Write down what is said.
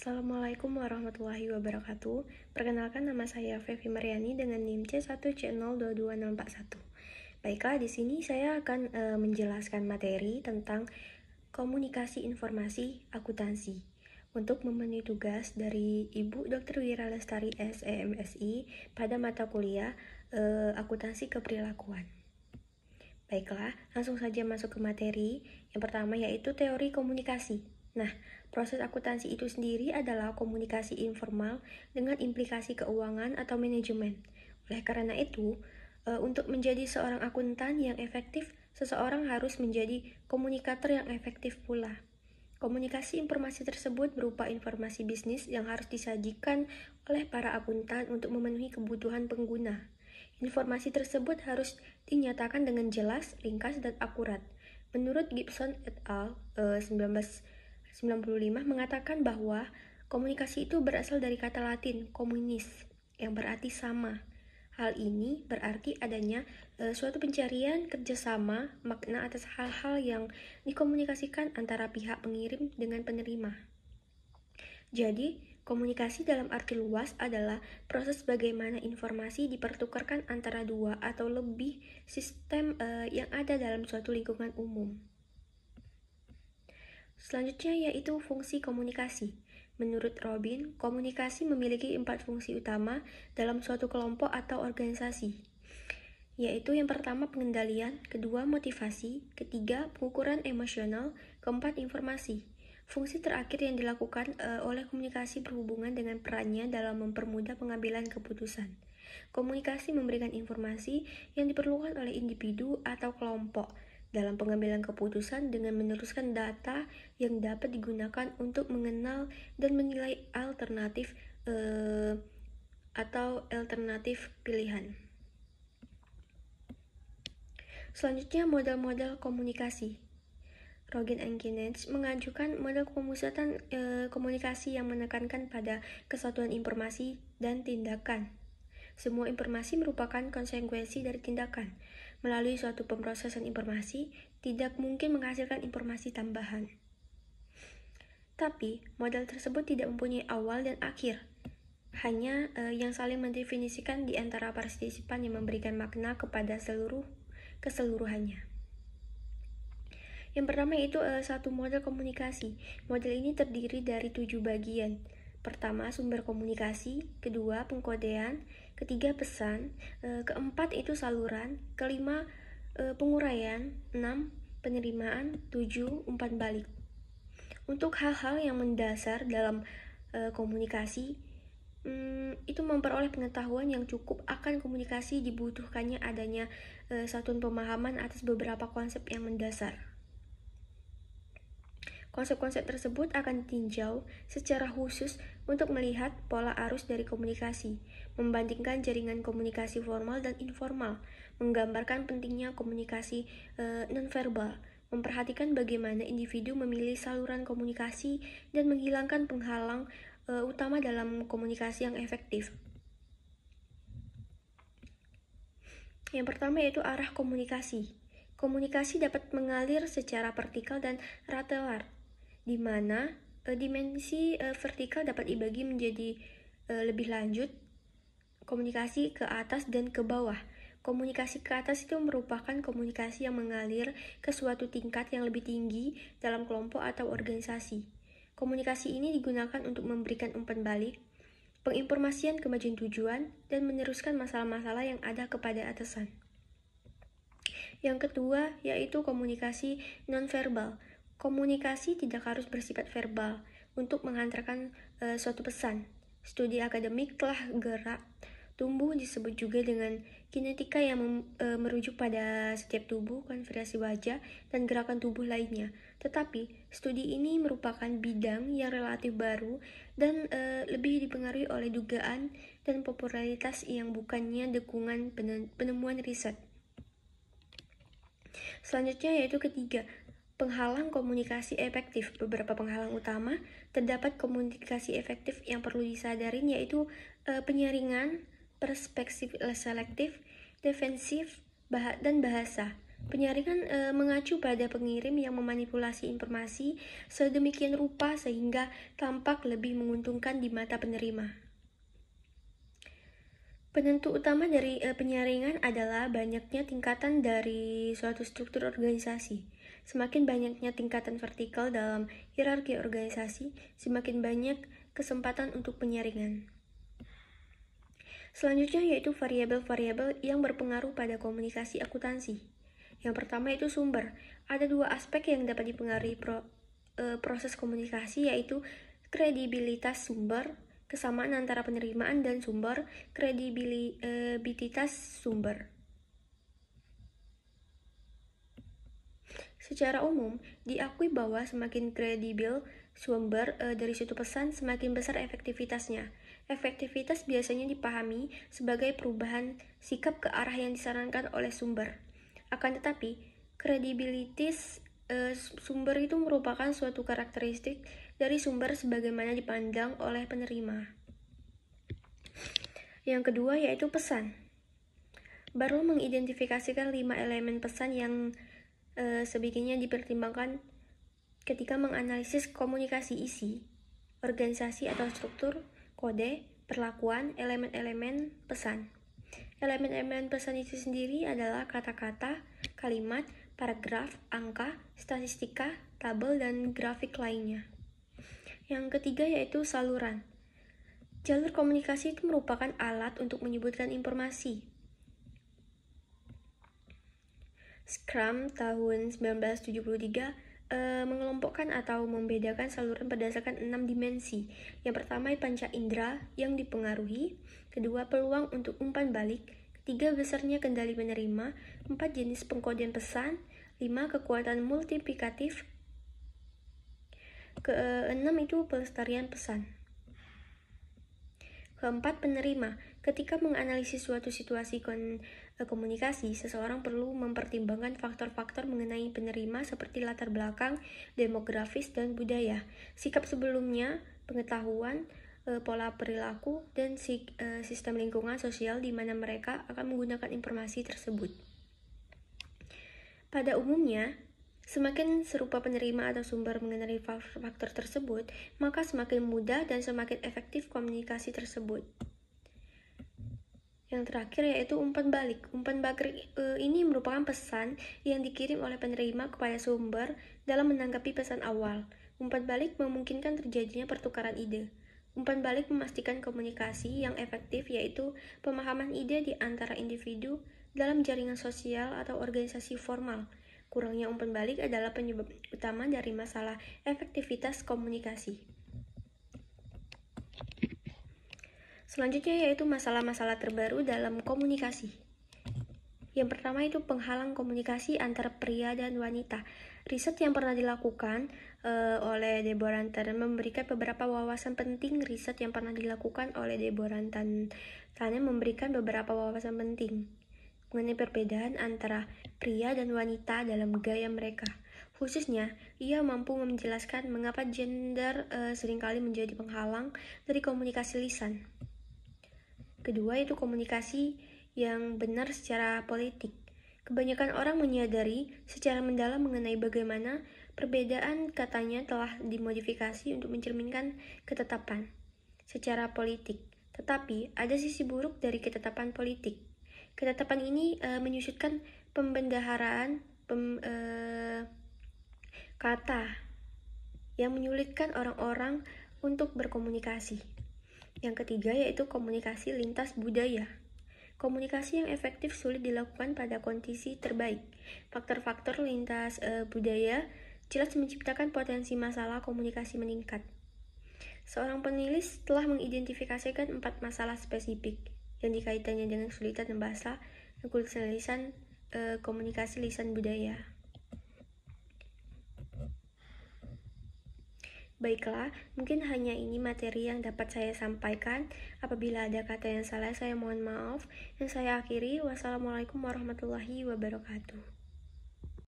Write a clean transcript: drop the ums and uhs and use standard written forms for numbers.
Assalamualaikum warahmatullahi wabarakatuh. Perkenalkan, nama saya Fevi Mariani dengan NIM C1C022641. Baiklah, di sini saya akan menjelaskan materi tentang komunikasi informasi akuntansi untuk memenuhi tugas dari Ibu Dr. Wira Lestari SEMSI pada mata kuliah akuntansi keperilakuan. Baiklah, langsung saja masuk ke materi. Yang pertama yaitu teori komunikasi. Nah, proses akuntansi itu sendiri adalah komunikasi informal dengan implikasi keuangan atau manajemen. Oleh karena itu, untuk menjadi seorang akuntan yang efektif, seseorang harus menjadi komunikator yang efektif pula. Komunikasi informasi tersebut berupa informasi bisnis yang harus disajikan oleh para akuntan untuk memenuhi kebutuhan pengguna. Informasi tersebut harus dinyatakan dengan jelas, ringkas, dan akurat. Menurut Gibson et al. 1995 mengatakan bahwa komunikasi itu berasal dari kata Latin communis yang berarti sama. Hal ini berarti adanya suatu pencarian kerjasama makna atas hal-hal yang dikomunikasikan antara pihak pengirim dengan penerima. Jadi, komunikasi dalam arti luas adalah proses bagaimana informasi dipertukarkan antara dua atau lebih sistem yang ada dalam suatu lingkungan umum. Selanjutnya yaitu fungsi komunikasi. Menurut Robin, komunikasi memiliki 4 fungsi utama dalam suatu kelompok atau organisasi, yaitu yang pertama pengendalian, kedua motivasi, ketiga pengukuran emosional, keempat informasi. Fungsi terakhir yang dilakukan oleh komunikasi berhubungan dengan perannya dalam mempermudah pengambilan keputusan. Komunikasi memberikan informasi yang diperlukan oleh individu atau kelompok dalam pengambilan keputusan dengan meneruskan data yang dapat digunakan untuk mengenal dan menilai alternatif pilihan. Selanjutnya, model-model komunikasi. Rogen and Kinech mengajukan model pemusatan komunikasi yang menekankan pada kesatuan informasi dan tindakan. Semua informasi merupakan konsekuensi dari tindakan. Melalui suatu pemrosesan informasi, tidak mungkin menghasilkan informasi tambahan. Tapi, model tersebut tidak mempunyai awal dan akhir. Hanya yang saling mendefinisikan di antara partisipan yang memberikan makna kepada keseluruhannya. Yang pertama itu satu model komunikasi. Model ini terdiri dari 7 bagian. Pertama, sumber komunikasi, kedua, pengkodean, ketiga, pesan, keempat itu saluran, kelima, penguraian, 6, penerimaan, 7, umpan balik. Untuk hal-hal yang mendasar dalam komunikasi, itu memperoleh pengetahuan yang cukup akan komunikasi, dibutuhkannya adanya satuan pemahaman atas beberapa konsep yang mendasar. Konsep-konsep tersebut akan ditinjau secara khusus untuk melihat pola arus dari komunikasi, membandingkan jaringan komunikasi formal dan informal, menggambarkan pentingnya komunikasi nonverbal, memperhatikan bagaimana individu memilih saluran komunikasi, dan menghilangkan penghalang utama dalam komunikasi yang efektif. Yang pertama yaitu arah komunikasi. Komunikasi dapat mengalir secara vertikal dan lateral, di mana dimensi vertikal dapat dibagi menjadi lebih lanjut, komunikasi ke atas dan ke bawah. Komunikasi ke atas itu merupakan komunikasi yang mengalir ke suatu tingkat yang lebih tinggi dalam kelompok atau organisasi. Komunikasi ini digunakan untuk memberikan umpan balik, penginformasian kemajuan tujuan, dan meneruskan masalah-masalah yang ada kepada atasan. Yang kedua yaitu komunikasi nonverbal. Komunikasi tidak harus bersifat verbal untuk menghantarkan suatu pesan. Studi akademik telah gerak tumbuh disebut juga dengan kinetika yang merujuk pada setiap tubuh, konfigurasi wajah, dan gerakan tubuh lainnya. Tetapi, studi ini merupakan bidang yang relatif baru dan lebih dipengaruhi oleh dugaan dan popularitas yang bukannya dukungan penemuan riset. Selanjutnya yaitu ketiga, penghalang komunikasi efektif. Beberapa penghalang utama terdapat komunikasi efektif yang perlu disadarin yaitu penyaringan, perspektif selektif, defensif, dan bahasa. Penyaringan mengacu pada pengirim yang memanipulasi informasi sedemikian rupa sehingga tampak lebih menguntungkan di mata penerima. Penentu utama dari penyaringan adalah banyaknya tingkatan dari suatu struktur organisasi. Semakin banyaknya tingkatan vertikal dalam hierarki organisasi, semakin banyak kesempatan untuk penyaringan. Selanjutnya yaitu variabel-variabel yang berpengaruh pada komunikasi akuntansi. Yang pertama itu sumber. Ada dua aspek yang dapat dipengaruhi proses komunikasi, yaitu kredibilitas sumber, kesamaan antara penerimaan dan sumber, kredibilitas sumber. Secara umum, diakui bahwa semakin kredibel sumber dari suatu pesan, semakin besar efektivitasnya. Efektivitas biasanya dipahami sebagai perubahan sikap ke arah yang disarankan oleh sumber. Akan tetapi, kredibilitas sumber itu merupakan suatu karakteristik dari sumber sebagaimana dipandang oleh penerima. Yang kedua yaitu pesan. Barlow mengidentifikasikan 5 elemen pesan yang sebaiknya dipertimbangkan ketika menganalisis komunikasi isi, organisasi atau struktur, kode, perlakuan, elemen-elemen pesan. Elemen-elemen pesan itu sendiri adalah kata-kata, kalimat, paragraf, angka, statistika, tabel, dan grafik lainnya. Yang ketiga yaitu saluran. Jalur komunikasi itu merupakan alat untuk menyebutkan informasi. Scrum tahun 1973 mengelompokkan atau membedakan saluran berdasarkan 6 dimensi. Yang pertama panca indera yang dipengaruhi, kedua peluang untuk umpan balik, ketiga besarnya kendali penerima, 4 jenis pengkodean pesan, 5 kekuatan multiplikatif, keenam itu pelestarian pesan. Keempat, penerima. Ketika menganalisis suatu situasi komunikasi, seseorang perlu mempertimbangkan faktor-faktor mengenai penerima seperti latar belakang, demografis, dan budaya, sikap sebelumnya, pengetahuan, pola perilaku, dan sistem lingkungan sosial di mana mereka akan menggunakan informasi tersebut. Pada umumnya, semakin serupa penerima atau sumber mengenai faktor tersebut, maka semakin mudah dan semakin efektif komunikasi tersebut. Yang terakhir yaitu umpan balik. Umpan balik ini merupakan pesan yang dikirim oleh penerima kepada sumber dalam menanggapi pesan awal. Umpan balik memungkinkan terjadinya pertukaran ide. Umpan balik memastikan komunikasi yang efektif, yaitu pemahaman ide di antara individu dalam jaringan sosial atau organisasi formal. Kurangnya umpan balik adalah penyebab utama dari masalah efektivitas komunikasi. Selanjutnya yaitu masalah-masalah terbaru dalam komunikasi. Yang pertama itu penghalang komunikasi antara pria dan wanita. Riset yang pernah dilakukan oleh Deborah Tannen memberikan beberapa wawasan penting. Riset yang pernah dilakukan oleh Deborah Tannen memberikan beberapa wawasan penting mengenai perbedaan antara pria dan wanita dalam gaya mereka. Khususnya, ia mampu menjelaskan mengapa gender seringkali menjadi penghalang dari komunikasi lisan. Kedua, itu komunikasi yang benar secara politik. Kebanyakan orang menyadari secara mendalam mengenai bagaimana perbedaan katanya telah dimodifikasi untuk mencerminkan ketetapan secara politik. Tetapi, ada sisi buruk dari ketetapan politik. Ketetapan ini menyusutkan pembendaharaan kata yang menyulitkan orang-orang untuk berkomunikasi. Yang ketiga yaitu komunikasi lintas budaya. Komunikasi yang efektif sulit dilakukan pada kondisi terbaik. Faktor-faktor lintas budaya jelas menciptakan potensi masalah komunikasi meningkat. Seorang penulis telah mengidentifikasikan 4 masalah spesifik yang dikaitannya dengan kesulitan membahasa dan kesulitan lisan komunikasi lisan budaya. Baiklah, mungkin hanya ini materi yang dapat saya sampaikan. Apabila ada kata yang salah, saya mohon maaf. Dan saya akhiri, wassalamualaikum warahmatullahi wabarakatuh.